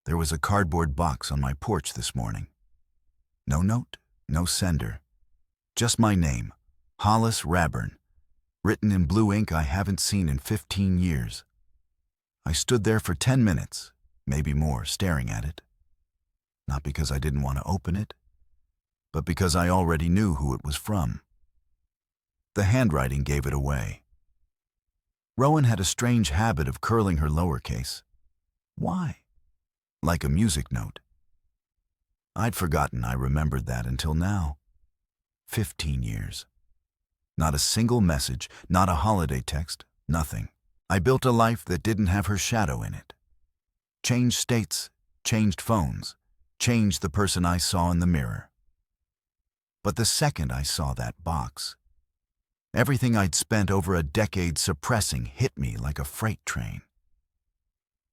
There was a cardboard box on my porch this morning. No note, no sender. Just my name, Hollis Raburn, written in blue ink I haven't seen in 15 years. I stood there for 10 minutes, maybe more, staring at it. Not because I didn't want to open it, but because I already knew who it was from. The handwriting gave it away. Rowan had a strange habit of curling her lowercase. Why? Like a music note. I'd forgotten I remembered that until now. 15 years. Not a single message, not a holiday text, nothing. I built a life that didn't have her shadow in it. Changed states, changed phones, changed the person I saw in the mirror. But the second I saw that box, everything I'd spent over a decade suppressing hit me like a freight train.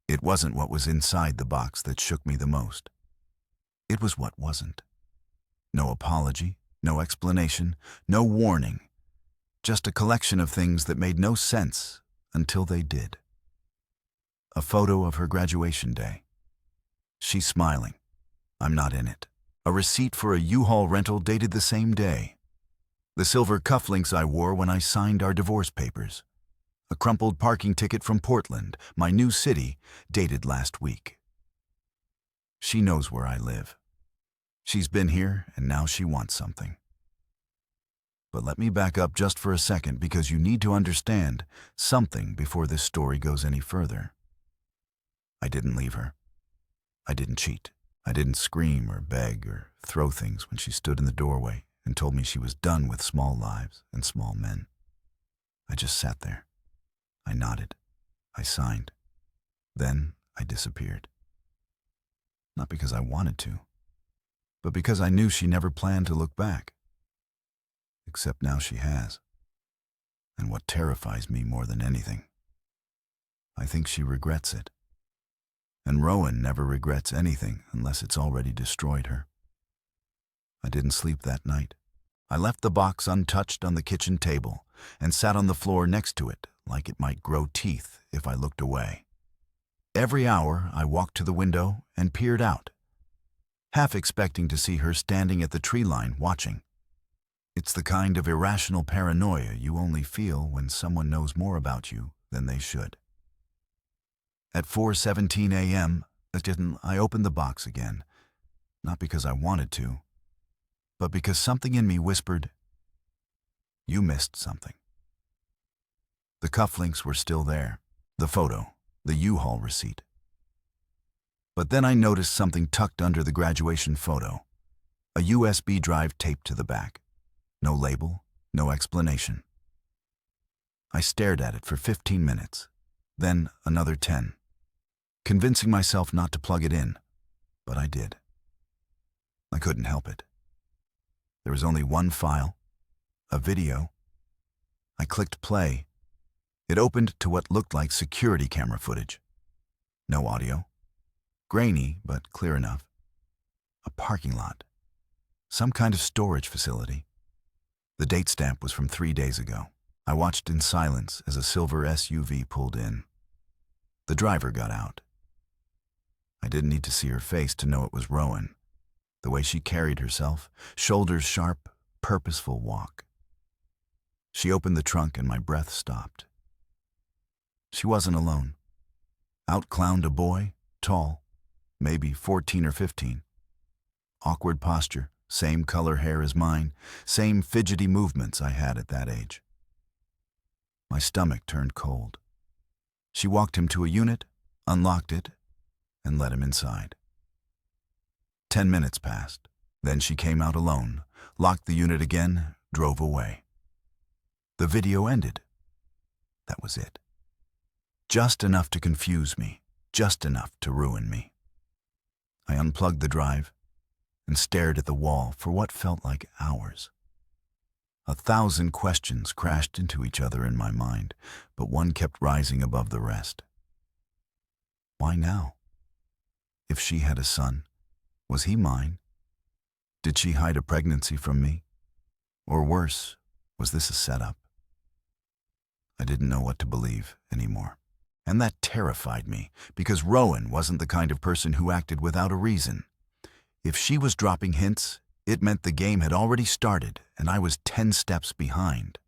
It wasn't what was inside the box that shook me the most. It was what wasn't. No apology, no explanation, no warning. Just a collection of things that made no sense until they did. A photo of her graduation day. She's smiling. I'm not in it. A receipt for a U-Haul rental dated the same day. The silver cufflinks I wore when I signed our divorce papers. A crumpled parking ticket from Portland, my new city, dated last week. She knows where I live. She's been here, and now she wants something. But let me back up just for a second, because you need to understand something before this story goes any further. I didn't leave her. I didn't cheat. I didn't scream or beg or throw things when she stood in the doorway and told me she was done with small lives and small men. I just sat there. I nodded. I signed. Then I disappeared. Not because I wanted to, but because I knew she never planned to look back. Except now she has. And what terrifies me more than anything, I think she regrets it. And Rowan never regrets anything unless it's already destroyed her. I didn't sleep that night. I left the box untouched on the kitchen table and sat on the floor next to it like it might grow teeth if I looked away. Every hour I walked to the window and peered out, half expecting to see her standing at the tree line watching. It's the kind of irrational paranoia you only feel when someone knows more about you than they should. At 4:17 a.m., I opened the box again, not because I wanted to, but because something in me whispered, "You missed something." The cufflinks were still there, the photo, the U-Haul receipt. But then I noticed something tucked under the graduation photo, a USB drive taped to the back. No label, no explanation. I stared at it for 15 minutes, then another 10, convincing myself not to plug it in, but I did. I couldn't help it. There was only one file, a video. I clicked play. It opened to what looked like security camera footage. No audio. Grainy, but clear enough. A parking lot. Some kind of storage facility. The date stamp was from 3 days ago. I watched in silence as a silver SUV pulled in. The driver got out. I didn't need to see her face to know it was Rowan. The way she carried herself, shoulders sharp, purposeful walk. She opened the trunk and my breath stopped. She wasn't alone. Out clowned a boy, tall, maybe 14 or 15. Awkward posture, same color hair as mine, same fidgety movements I had at that age. My stomach turned cold. She walked him to a unit, unlocked it, and let him inside. 10 minutes passed. Then she came out alone, locked the unit again, drove away. The video ended. That was it. Just enough to confuse me, just enough to ruin me. I unplugged the drive and stared at the wall for what felt like hours. 1,000 questions crashed into each other in my mind, but one kept rising above the rest. Why now? If she had a son, was he mine? Did she hide a pregnancy from me? Or worse, was this a setup? I didn't know what to believe anymore. And that terrified me, because Rowan wasn't the kind of person who acted without a reason. If she was dropping hints, it meant the game had already started and I was 10 steps behind.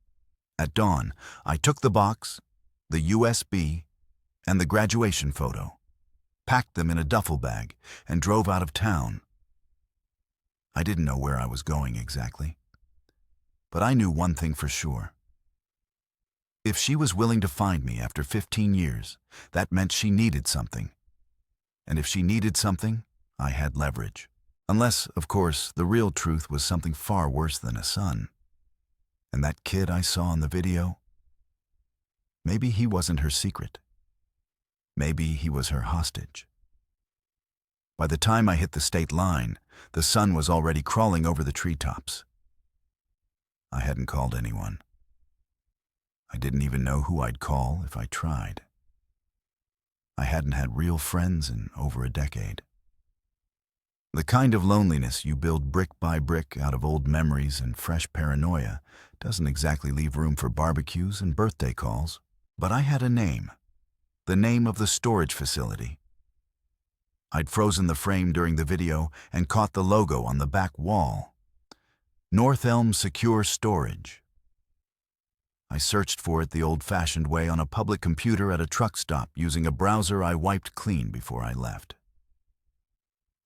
At dawn, I took the box, the USB, and the graduation photo, packed them in a duffel bag, and drove out of town. I didn't know where I was going exactly, but I knew one thing for sure. If she was willing to find me after 15 years, that meant she needed something. And if she needed something, I had leverage. Unless, of course, the real truth was something far worse than a son. And that kid I saw in the video, maybe he wasn't her secret. Maybe he was her hostage. By the time I hit the state line, the sun was already crawling over the treetops. I hadn't called anyone. I didn't even know who I'd call if I tried. I hadn't had real friends in over a decade. The kind of loneliness you build brick by brick out of old memories and fresh paranoia doesn't exactly leave room for barbecues and birthday calls. But I had a name, the name of the storage facility. I'd frozen the frame during the video and caught the logo on the back wall. North Elm Secure Storage. I searched for it the old-fashioned way on a public computer at a truck stop using a browser I wiped clean before I left.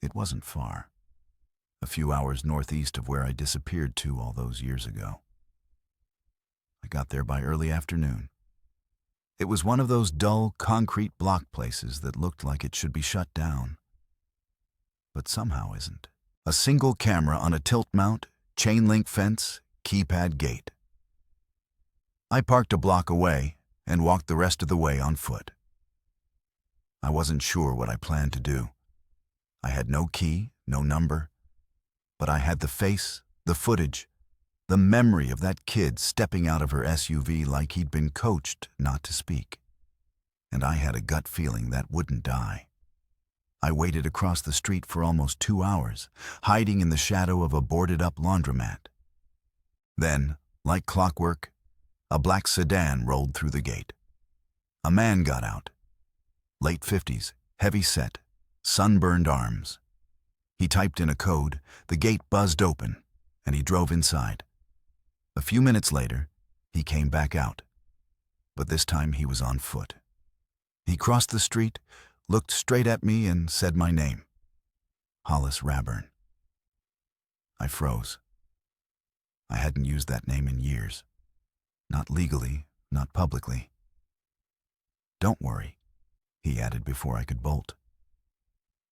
It wasn't far, a few hours northeast of where I disappeared to all those years ago. I got there by early afternoon. It was one of those dull, concrete block places that looked like it should be shut down, but somehow isn't. A single camera on a tilt mount, chain-link fence, keypad gate. I parked a block away and walked the rest of the way on foot. I wasn't sure what I planned to do. I had no key, no number, but I had the face, the footage, the memory of that kid stepping out of her SUV like he'd been coached not to speak. And I had a gut feeling that wouldn't die. I waited across the street for almost 2 hours, hiding in the shadow of a boarded-up laundromat. Then, like clockwork, a black sedan rolled through the gate. A man got out. Late 50s, heavy-set, sunburned arms. He typed in a code, the gate buzzed open, and he drove inside. A few minutes later, he came back out, but this time he was on foot. He crossed the street, looked straight at me, and said my name, Hollis Raburn. I froze. I hadn't used that name in years. Not legally, not publicly. "Don't worry," he added before I could bolt.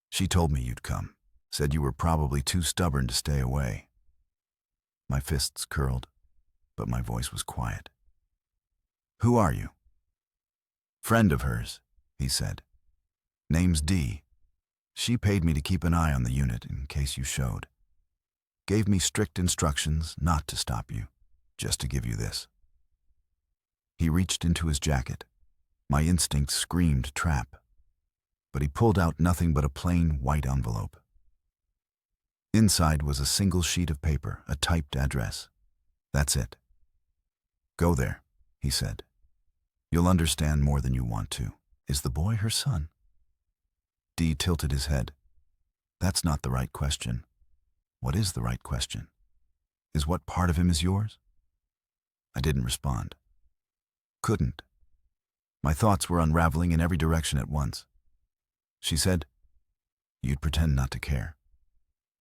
"She told me you'd come, said you were probably too stubborn to stay away." My fists curled, but my voice was quiet. "Who are you?" "Friend of hers," he said. "Name's Dee. She paid me to keep an eye on the unit in case you showed. Gave me strict instructions not to stop you, just to give you this." He reached into his jacket. My instinct screamed trap, but he pulled out nothing but a plain white envelope. Inside was a single sheet of paper, a typed address. "That's it. Go there," he said. "You'll understand more than you want to." Is the boy her son? Dee tilted his head. "That's not the right question. What is the right question? Is what part of him is yours?" I didn't respond. Couldn't. My thoughts were unraveling in every direction at once. She said, "You'd pretend not to care,"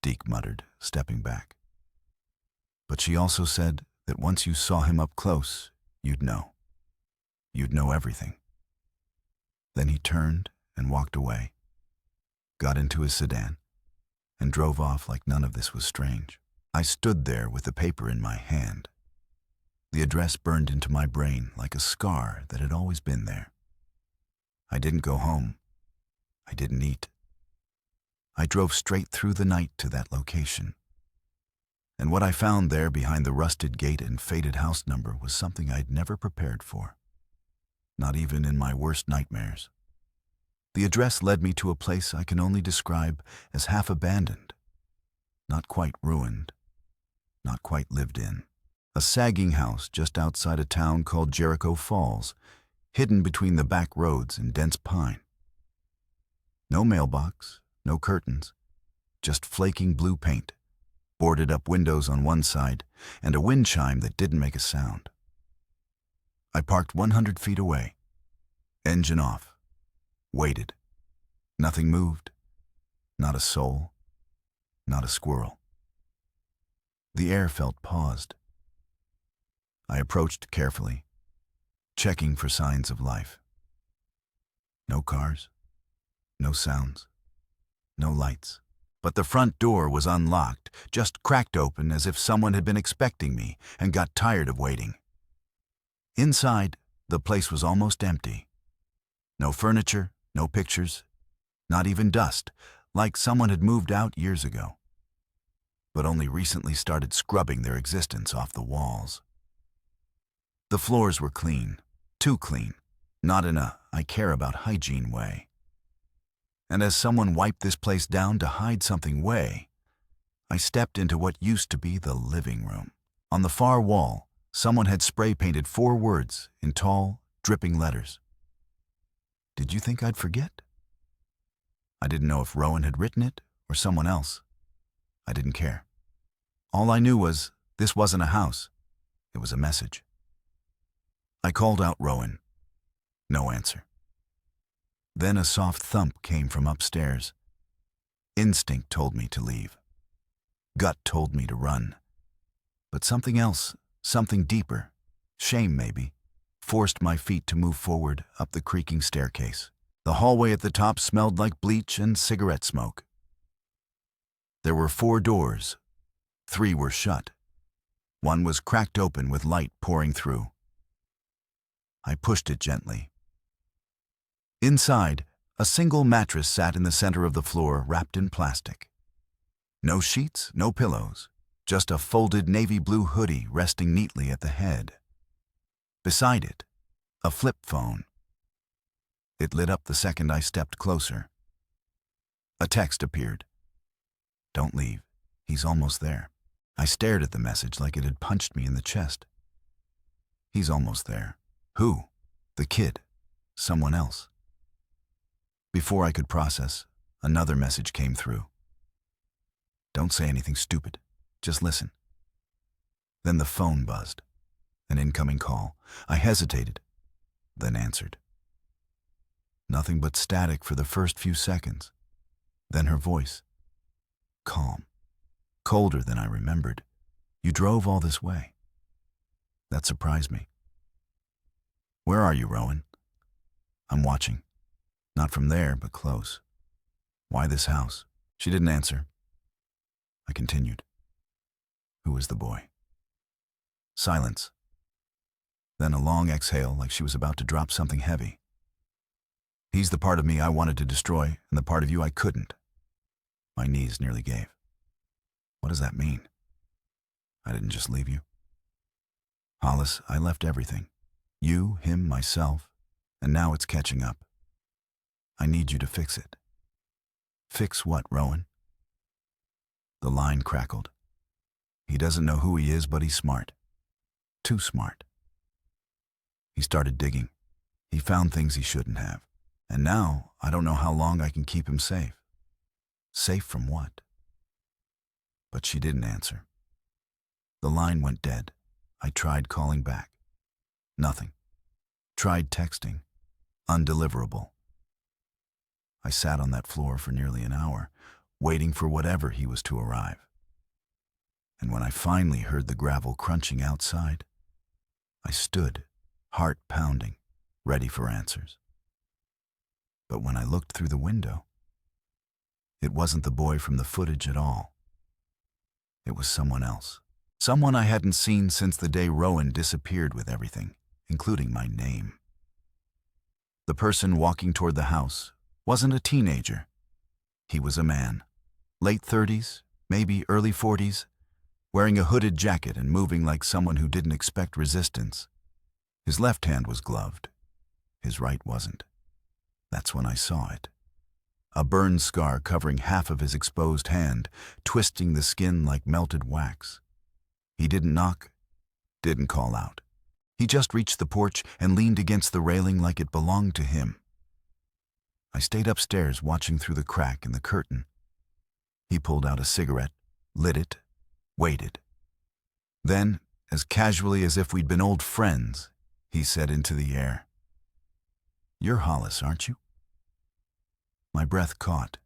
Deke muttered, stepping back. "But she also said that once you saw him up close, you'd know. You'd know everything." Then he turned and walked away, got into his sedan, and drove off like none of this was strange. I stood there with the paper in my hand. The address burned into my brain like a scar that had always been there. I didn't go home. I didn't eat. I drove straight through the night to that location. And what I found there behind the rusted gate and faded house number was something I'd never prepared for. Not even in my worst nightmares. The address led me to a place I can only describe as half abandoned. Not quite ruined. Not quite lived in. A sagging house just outside a town called Jericho Falls, hidden between the back roads and dense pine. No mailbox, no curtains, just flaking blue paint, boarded up windows on one side, and a wind chime that didn't make a sound. I parked 100 feet away, engine off, waited. Nothing moved, not a soul, not a squirrel. The air felt paused. I approached carefully, checking for signs of life. No cars, no sounds, no lights. But the front door was unlocked, just cracked open as if someone had been expecting me and got tired of waiting. Inside, the place was almost empty. No furniture, no pictures, not even dust, like someone had moved out years ago, but only recently started scrubbing their existence off the walls. The floors were clean, too clean, not in a I care about hygiene way. And as someone wiped this place down to hide something way, I stepped into what used to be the living room. On the far wall, someone had spray-painted 4 words in tall, dripping letters. Did you think I'd forget? I didn't know if Rowan had written it or someone else. I didn't care. All I knew was this wasn't a house. It was a message. I called out Rowan. No answer. Then a soft thump came from upstairs. Instinct told me to leave. Gut told me to run. But something else, something deeper, shame maybe, forced my feet to move forward up the creaking staircase. The hallway at the top smelled like bleach and cigarette smoke. There were 4 doors. 3 were shut. One was cracked open with light pouring through. I pushed it gently. Inside, a single mattress sat in the center of the floor, wrapped in plastic. No sheets, no pillows, just a folded navy blue hoodie resting neatly at the head. Beside it, a flip phone. It lit up the second I stepped closer. A text appeared. Don't leave. He's almost there. I stared at the message like it had punched me in the chest. He's almost there. Who? The kid. Someone else. Before I could process, another message came through. Don't say anything stupid. Just listen. Then the phone buzzed. An incoming call. I hesitated, then answered. Nothing but static for the first few seconds. Then her voice. Calm. Colder than I remembered. You drove all this way. That surprised me. Where are you, Rowan? I'm watching. Not from there, but close. Why this house? She didn't answer. I continued. Who is the boy? Silence. Then a long exhale like she was about to drop something heavy. He's the part of me I wanted to destroy and the part of you I couldn't. My knees nearly gave. What does that mean? I didn't just leave you. Hollis, I left everything. You, him, myself, and now it's catching up. I need you to fix it. Fix what, Rowan? The line crackled. He doesn't know who he is, but he's smart. Too smart. He started digging. He found things he shouldn't have. And now, I don't know how long I can keep him safe. Safe from what? But she didn't answer. The line went dead. I tried calling back. Nothing. Tried texting. Undeliverable. I sat on that floor for nearly an hour, waiting for whatever he was to arrive. And when I finally heard the gravel crunching outside, I stood, heart pounding, ready for answers. But when I looked through the window, it wasn't the boy from the footage at all. It was someone else. Someone I hadn't seen since the day Rowan disappeared with everything, including my name. The person walking toward the house wasn't a teenager. He was a man, late 30s, maybe early 40s, wearing a hooded jacket and moving like someone who didn't expect resistance. His left hand was gloved. His right wasn't. That's when I saw it. A burn scar covering half of his exposed hand, twisting the skin like melted wax. He didn't knock, didn't call out. He just reached the porch and leaned against the railing like it belonged to him. I stayed upstairs watching through the crack in the curtain. He pulled out a cigarette, lit it, waited. Then, as casually as if we'd been old friends, he said into the air, "You're Hollis, aren't you?" My breath caught.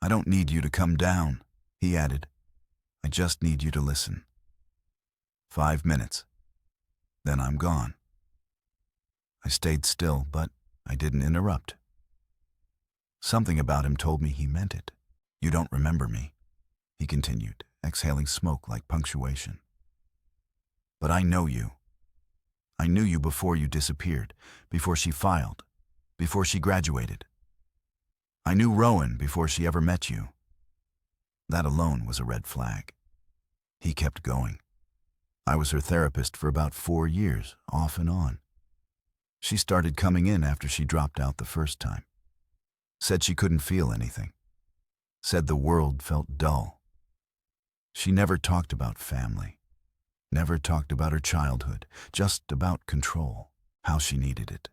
"I don't need you to come down," he added. "I just need you to listen. 5 minutes. Then I'm gone." I stayed still, but I didn't interrupt. Something about him told me he meant it. "You don't remember me," he continued, exhaling smoke like punctuation. "But I know you. I knew you before you disappeared, before she filed, before she graduated. I knew Rowan before she ever met you." That alone was a red flag. He kept going. "I was her therapist for about 4 years, off and on. She started coming in after she dropped out the first time. Said she couldn't feel anything. Said the world felt dull. She never talked about family. Never talked about her childhood, just about control, how she needed it,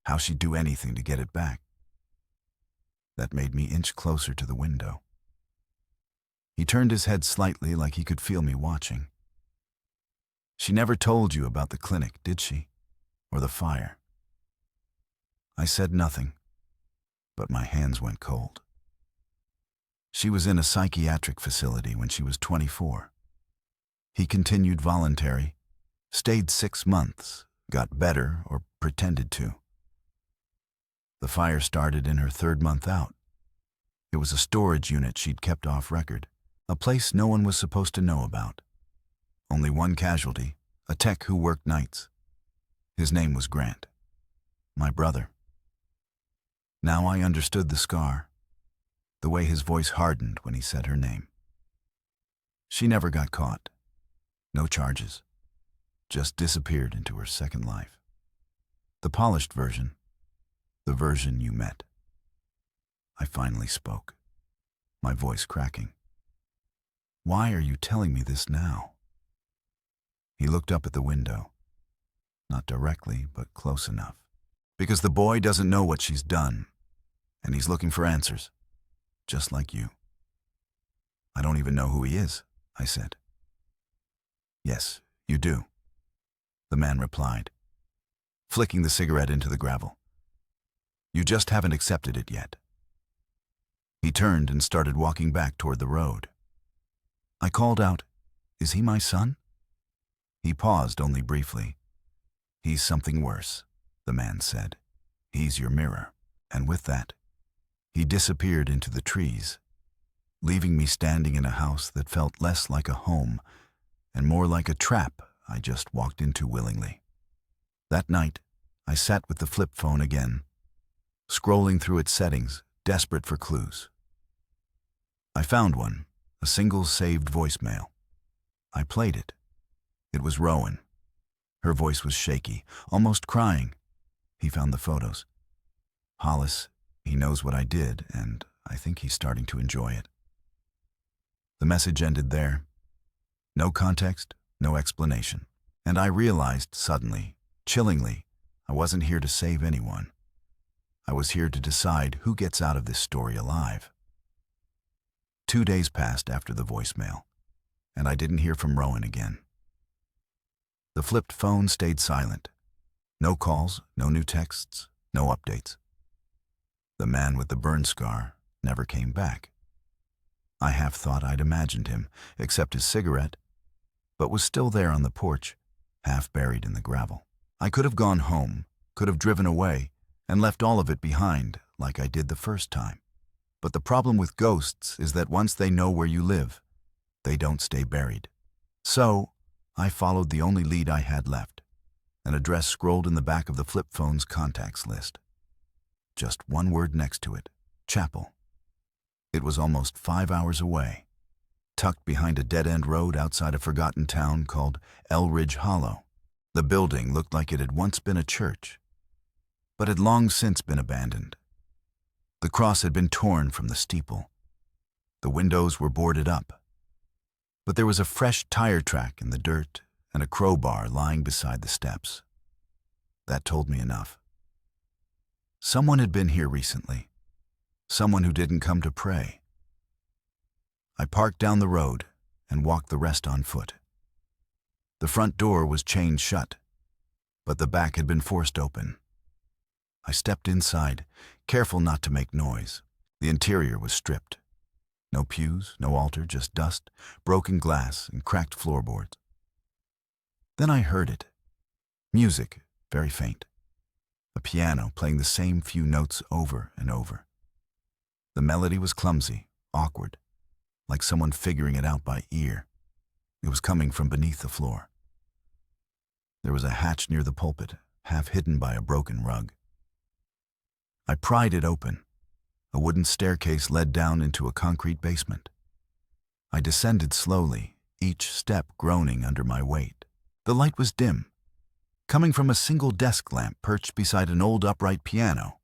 how she'd do anything to get it back." That made me inch closer to the window. He turned his head slightly like he could feel me watching. "She never told you about the clinic, did she? Or the fire?" I said nothing, but my hands went cold. "She was in a psychiatric facility when she was 24. He continued voluntary, stayed 6 months, got better or pretended to. The fire started in her 3rd month out. It was a storage unit she'd kept off record, a place no one was supposed to know about. Only one casualty, a tech who worked nights. His name was Grant. My brother." Now I understood the scar, the way his voice hardened when he said her name. She never got caught. No charges. Just disappeared into her second life. The polished version. The version you met. I finally spoke, my voice cracking. "Why are you telling me this now?" He looked up at the window. Not directly, but close enough. "Because the boy doesn't know what she's done, and he's looking for answers, just like you." "I don't even know who he is," I said. "Yes, you do," the man replied, flicking the cigarette into the gravel. "You just haven't accepted it yet." He turned and started walking back toward the road. I called out, "Is he my son?" He paused only briefly. "He's something worse," the man said. "He's your mirror." And with that, he disappeared into the trees, leaving me standing in a house that felt less like a home and more like a trap I just walked into willingly. That night, I sat with the flip phone again, scrolling through its settings, desperate for clues. I found one, a single saved voicemail. I played it. It was Rowan. Her voice was shaky, almost crying. He found the photos. "Hollis, he knows what I did, and I think he's starting to enjoy it." The message ended there. No context, no explanation. And I realized suddenly, chillingly, I wasn't here to save anyone. I was here to decide who gets out of this story alive. 2 days passed after the voicemail, and I didn't hear from Rowan again. The flipped phone stayed silent. No calls, no new texts, no updates. The man with the burn scar never came back. I half thought I'd imagined him, except his cigarette, but was still there on the porch, half buried in the gravel. I could have gone home, could have driven away, and left all of it behind, like I did the first time. But the problem with ghosts is that once they know where you live, they don't stay buried. So, I followed the only lead I had left, an address scrolled in the back of the flip phone's contacts list. Just one word next to it, Chapel. It was almost 5 hours away, tucked behind a dead-end road outside a forgotten town called Elridge Hollow. The building looked like it had once been a church, but had long since been abandoned. The cross had been torn from the steeple. The windows were boarded up, but there was a fresh tire track in the dirt and a crowbar lying beside the steps. That told me enough. Someone had been here recently. Someone who didn't come to pray. I parked down the road and walked the rest on foot. The front door was chained shut, but the back had been forced open. I stepped inside, careful not to make noise. The interior was stripped. No pews, no altar, just dust, broken glass, and cracked floorboards. Then I heard it. Music, very faint. A piano playing the same few notes over and over. The melody was clumsy, awkward, like someone figuring it out by ear. It was coming from beneath the floor. There was a hatch near the pulpit, half hidden by a broken rug. I pried it open. A wooden staircase led down into a concrete basement. I descended slowly, each step groaning under my weight. The light was dim, coming from a single desk lamp perched beside an old upright piano.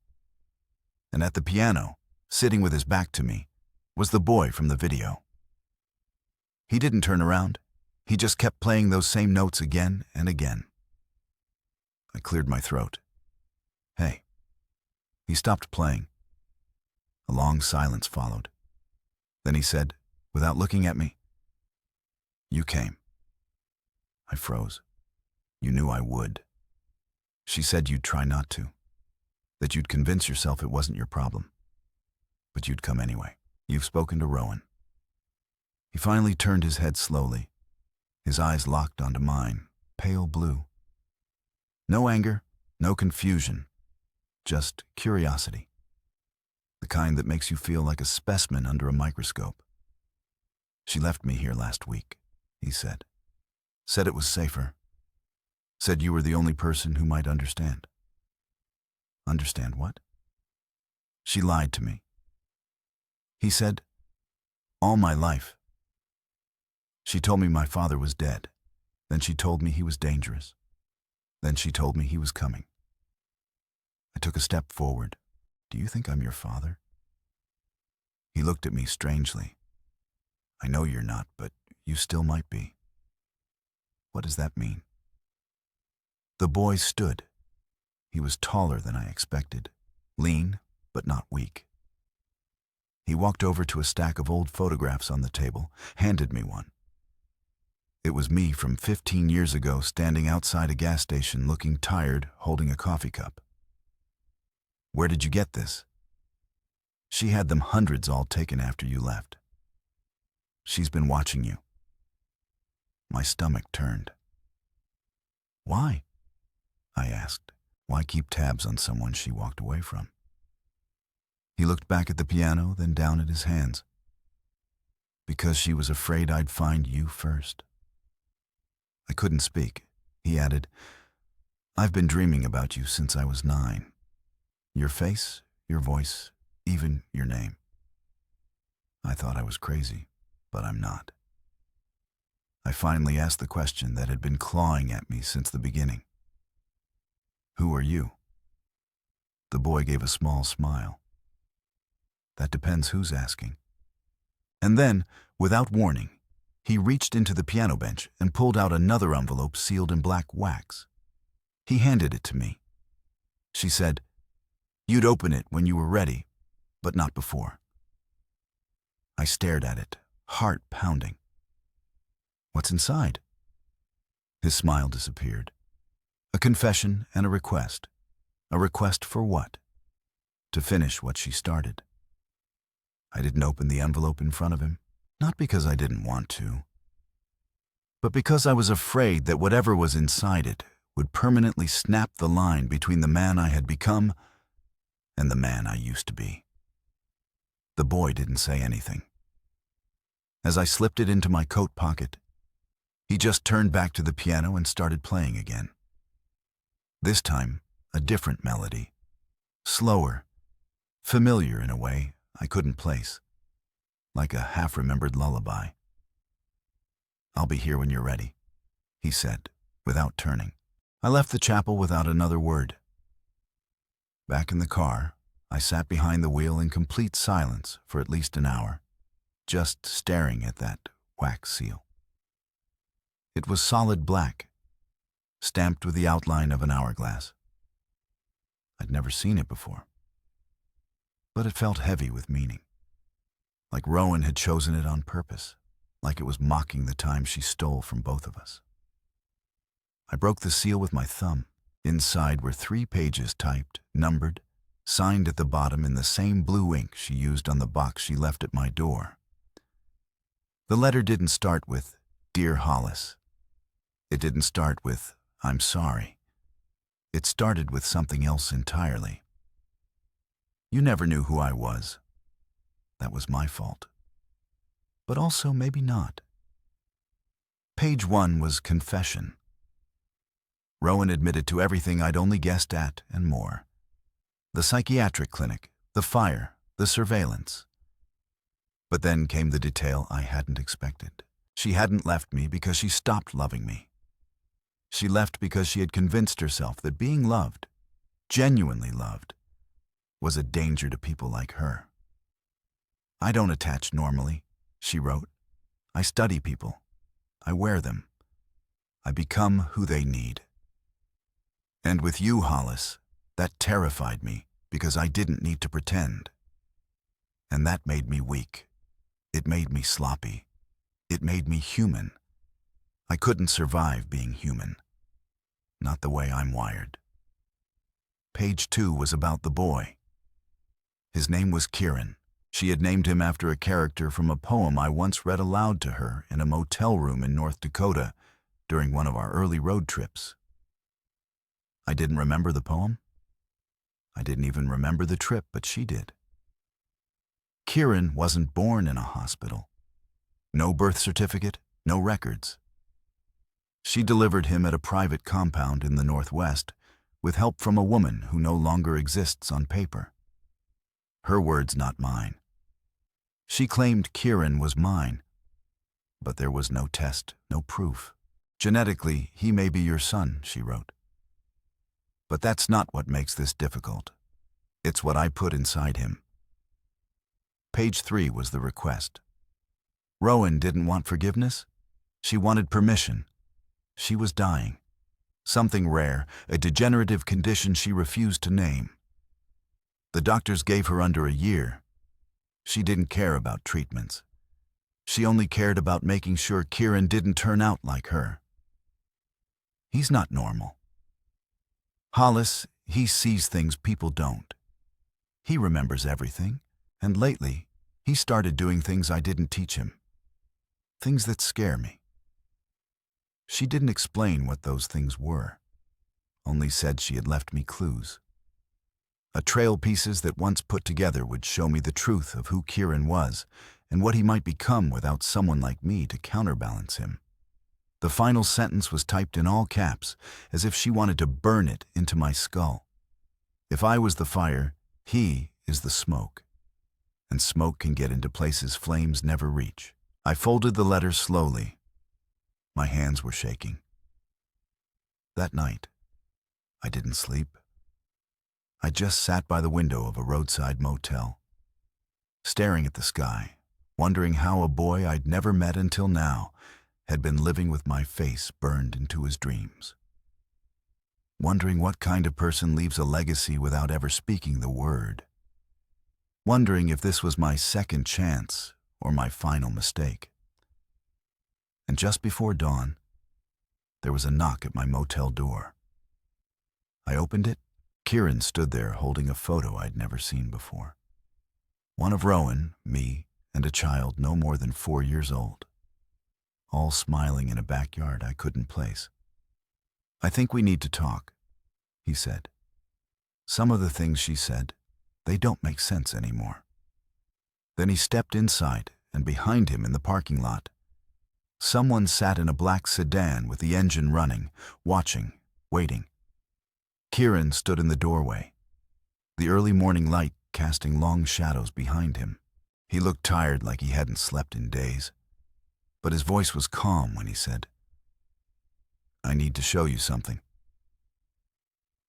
And at the piano, sitting with his back to me, was the boy from the video. He didn't turn around. He just kept playing those same notes again and again. I cleared my throat. Hey. He stopped playing. A long silence followed. Then he said, without looking at me, "You came." I froze. "You knew I would. She said you'd try not to, that you'd convince yourself it wasn't your problem. But you'd come anyway. You've spoken to Rowan." He finally turned his head slowly. His eyes locked onto mine, pale blue. No anger, no confusion, just curiosity. The kind that makes you feel like a specimen under a microscope. "She left me here last week," he said. "Said it was safer. Said you were the only person who might understand." "Understand what?" "She lied to me." He said, "All my life. She told me my father was dead. Then she told me he was dangerous. Then she told me he was coming." I took a step forward. "Do you think I'm your father?" He looked at me strangely. "I know you're not, but you still might be." "What does that mean?" The boy stood. He was taller than I expected, lean but not weak. He walked over to a stack of old photographs on the table, handed me one. It was me from 15 years ago, standing outside a gas station looking tired, holding a coffee cup. "Where did you get this?" "She had them hundreds all taken after you left. She's been watching you." My stomach turned. "Why?" I asked. Why keep tabs on someone she walked away from? He looked back at the piano, then down at his hands. "Because she was afraid I'd find you first." I couldn't speak. He added, "I've been dreaming about you since I was 9. Your face, your voice, even your name." I thought I was crazy, but I'm not. I finally asked the question that had been clawing at me since the beginning. "Who are you?" The boy gave a small smile. "That depends who's asking." And then, without warning, he reached into the piano bench and pulled out another envelope sealed in black wax. He handed it to me. She said, "You'd open it when you were ready, but not before." I stared at it, heart pounding. "What's inside?" His smile disappeared. A confession and a request. A request for what? To finish what she started. I didn't open the envelope in front of him, not because I didn't want to, but because I was afraid that whatever was inside it would permanently snap the line between the man I had become and the man I used to be. The boy didn't say anything. As I slipped it into my coat pocket, he just turned back to the piano and started playing again. This time, a different melody. Slower, familiar in a way I couldn't place, like a half-remembered lullaby. "I'll be here when you're ready," he said, without turning. I left the chapel without another word. Back in the car, I sat behind the wheel in complete silence for at least an hour, just staring at that wax seal. It was solid black, stamped with the outline of an hourglass. I'd never seen it before, but it felt heavy with meaning, like Rowan had chosen it on purpose, like it was mocking the time she stole from both of us. I broke the seal with my thumb. Inside were 3 pages typed, numbered, signed at the bottom in the same blue ink she used on the box she left at my door. The letter didn't start with, "Dear Hollis." It didn't start with, "I'm sorry." It started with something else entirely. "You never knew who I was. That was my fault. But also maybe not." Page 1 was confession. Rowan admitted to everything I'd only guessed at and more. The psychiatric clinic, the fire, the surveillance. But then came the detail I hadn't expected. She hadn't left me because she stopped loving me. She left because she had convinced herself that being loved, genuinely loved, was a danger to people like her. "I don't attach normally," she wrote. "I study people. I wear them. I become who they need. And with you, Hollis, that terrified me because I didn't need to pretend. And that made me weak. It made me sloppy. It made me human. I couldn't survive being human. Not the way I'm wired." Page 2 was about the boy. His name was Kieran. She had named him after a character from a poem I once read aloud to her in a motel room in North Dakota during one of our early road trips. I didn't remember the poem. I didn't even remember the trip, but she did. Kieran wasn't born in a hospital. No birth certificate, no records. She delivered him at a private compound in the Northwest with help from a woman who no longer exists on paper. Her words, not mine. She claimed Kieran was mine, but there was no test, no proof. "Genetically, he may be your son," she wrote. "But that's not what makes this difficult. It's what I put inside him." Page 3 was the request. Rowan didn't want forgiveness. She wanted permission. She was dying. Something rare, a degenerative condition she refused to name. The doctors gave her under a year. She didn't care about treatments. She only cared about making sure Kieran didn't turn out like her. He's not normal. Hollis, he sees things people don't. He remembers everything, and lately, he started doing things I didn't teach him. Things that scare me. She didn't explain what those things were, only said she had left me clues. A trail pieces that once put together would show me the truth of who Kieran was and what he might become without someone like me to counterbalance him. The final sentence was typed in all caps, as if she wanted to burn it into my skull. If I was the fire, he is the smoke. And smoke can get into places flames never reach. I folded the letter slowly. My hands were shaking. That night, I didn't sleep. I just sat by the window of a roadside motel, staring at the sky, wondering how a boy I'd never met until now had been living with my face burned into his dreams. Wondering what kind of person leaves a legacy without ever speaking the word. Wondering if this was my second chance or my final mistake. And just before dawn, there was a knock at my motel door. I opened it. Kieran stood there holding a photo I'd never seen before. One of Rowan, me, and a child no more than 4 years old. All smiling in a backyard I couldn't place. "I think we need to talk," he said. "Some of the things she said, they don't make sense anymore." Then he stepped inside, and behind him in the parking lot, someone sat in a black sedan with the engine running, watching, waiting. Kieran stood in the doorway, the early morning light casting long shadows behind him. He looked tired, like he hadn't slept in days, but his voice was calm when he said, "I need to show you something."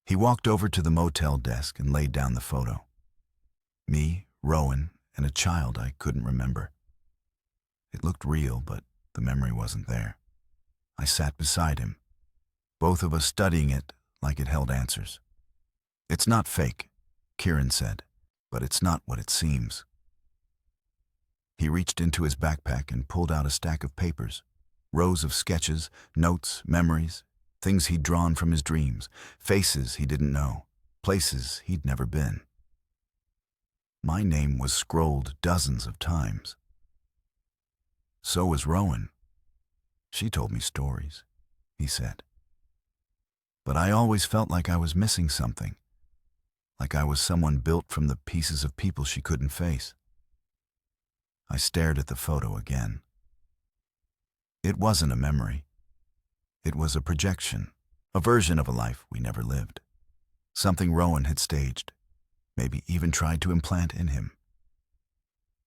He walked over to the motel desk and laid down the photo. Me, Rowan, and a child I couldn't remember. It looked real, but the memory wasn't there. I sat beside him, both of us studying it like it held answers. "It's not fake," Kieran said, "but it's not what it seems." He reached into his backpack and pulled out a stack of papers, rows of sketches, notes, memories, things he'd drawn from his dreams, faces he didn't know, places he'd never been. My name was scrolled dozens of times. So was Rowan. "She told me stories," he said. "But I always felt like I was missing something, like I was someone built from the pieces of people she couldn't face." I stared at the photo again. It wasn't a memory. It was a projection, a version of a life we never lived. Something Rowan had staged, maybe even tried to implant in him.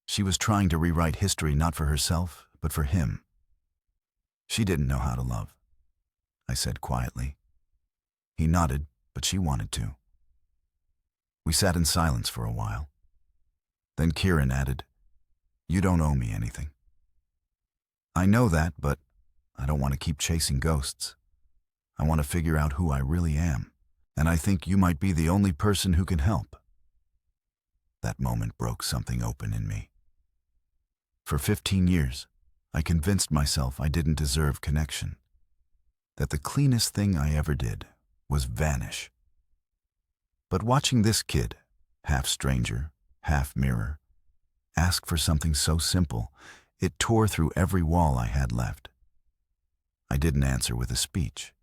She was trying to rewrite history not for herself, but for him. "She didn't know how to love," I said quietly. He nodded, but she wanted to. We sat in silence for a while. Then Kieran added, "You don't owe me anything." "I know that, but I don't want to keep chasing ghosts. I want to figure out who I really am, and I think you might be the only person who can help." That moment broke something open in me. For 15 years, I convinced myself I didn't deserve connection, that the cleanest thing I ever did was vanish. But watching this kid, half stranger, half mirror, ask for something so simple, it tore through every wall I had left. I didn't answer with a speech.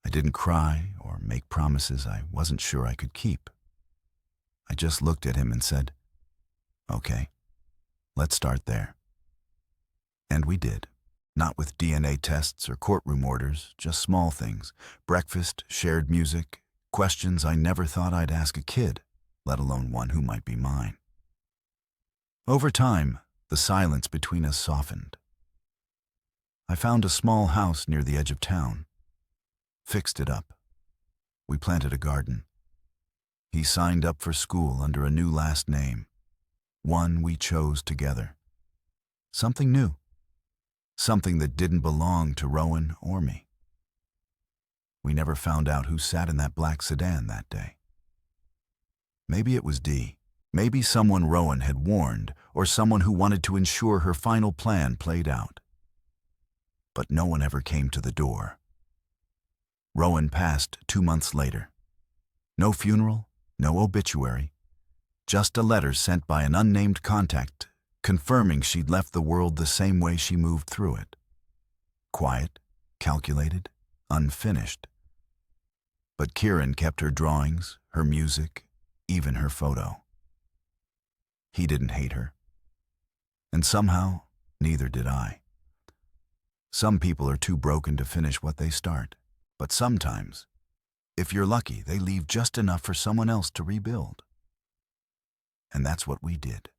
I didn't cry or make promises I wasn't sure I could keep. I just looked at him and said, "Okay, let's start there." And we did. Not with DNA tests or courtroom orders, just small things. Breakfast, shared music, questions I never thought I'd ask a kid, let alone one who might be mine. Over time, the silence between us softened. I found a small house near the edge of town, fixed it up. We planted a garden. He signed up for school under a new last name, one we chose together. Something new. Something that didn't belong to Rowan or me. We never found out who sat in that black sedan that day. Maybe it was Dee. Maybe someone Rowan had warned, or someone who wanted to ensure her final plan played out. But no one ever came to the door. Rowan passed 2 months later. No funeral, no obituary, just a letter sent by an unnamed contact confirming she'd left the world the same way she moved through it. Quiet, calculated, unfinished. But Kieran kept her drawings, her music, even her photo. He didn't hate her. And somehow, neither did I. Some people are too broken to finish what they start. But sometimes, if you're lucky, they leave just enough for someone else to rebuild. And that's what we did.